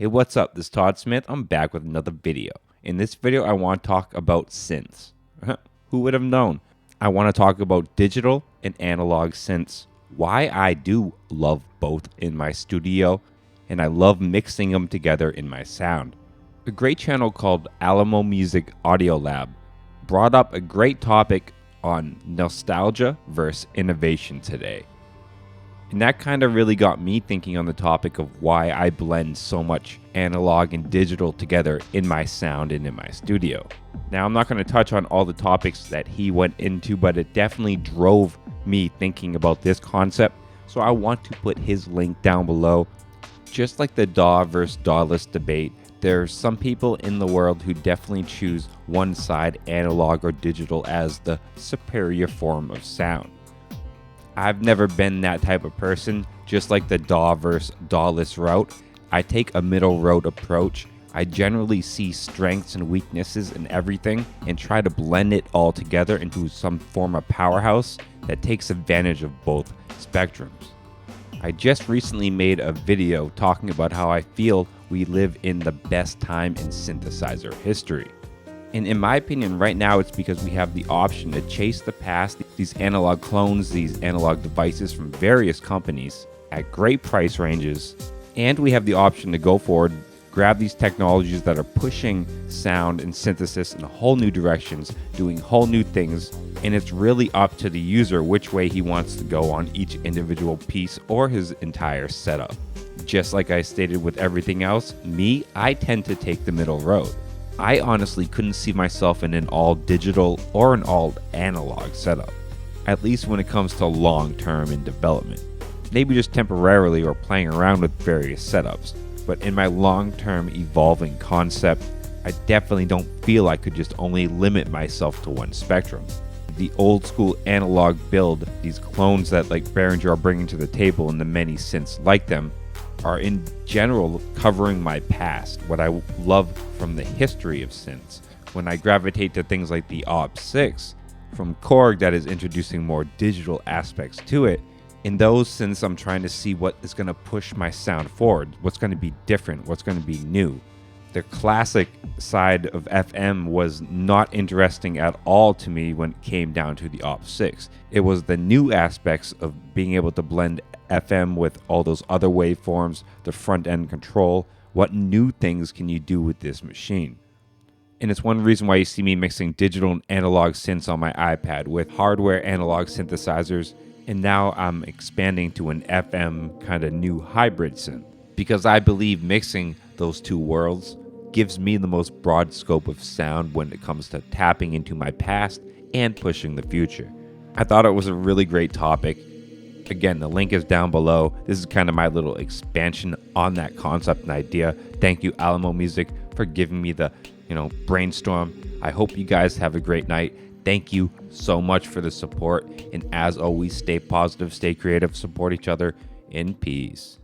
Hey, what's up? This is Todd Smith. I'm back with another video. In this video, I want to talk about synths. Who would have known? I want to talk about digital and analog synths, why I do love both in my studio, and I love mixing them together in my sound. A great channel called Alamo Music Audio Lab brought up a great topic on nostalgia versus innovation today. And that kind of really got me thinking on the topic of why I blend so much analog and digital together in my sound and in my studio. Now, I'm not going to touch on all the topics that he went into, but it definitely drove me thinking about this concept. So I want to put his link down below. Just like the DAW versus DAW-less debate, there's some people in the world who definitely choose one side, analog or digital, as the superior form of sound. I've never been that type of person. Just like the DAW versus DAW-less route, I take a middle road approach. I generally see strengths and weaknesses in everything and try to blend it all together into some form of powerhouse that takes advantage of both spectrums. I just recently made a video talking about how I feel we live in the best time in synthesizer history. And in my opinion, right now, it's because we have the option to chase the past, these analog clones, these analog devices from various companies at great price ranges. And we have the option to go forward, grab these technologies that are pushing sound and synthesis in whole new directions, doing whole new things. And it's really up to the user which way he wants to go on each individual piece or his entire setup. Just like I stated with everything else, I tend to take the middle road. I honestly couldn't see myself in an all digital or an all analog setup, at least when it comes to long term in development. Maybe just temporarily or playing around with various setups, but in my long term evolving concept, I definitely don't feel I could just only limit myself to one spectrum. The old school analog build, these clones that like Behringer are bringing to the table and the many synths like them, are in general covering my past, what I love from the history of synths. When I gravitate to things like the OP6 from Korg that is introducing more digital aspects to it, in those synths I'm trying to see what is going to push my sound forward, what's going to be different, what's going to be new. The classic side of FM was not interesting at all to me when it came down to the OP6. It was the new aspects of being able to blend FM with all those other waveforms, the front end control. What new things can you do with this machine? And it's one reason why you see me mixing digital and analog synths on my iPad with hardware analog synthesizers. And now I'm expanding to an FM kind of new hybrid synth, because I believe mixing those two worlds gives me the most broad scope of sound when it comes to tapping into my past and pushing the future. I thought it was a really great topic. Again, the link is down below. This is kind of my little expansion on that concept and idea. Thank you, Alamo Music, for giving me the, brainstorm. I hope you guys have a great night. Thank you so much for the support. And as always, stay positive, stay creative, support each other in peace.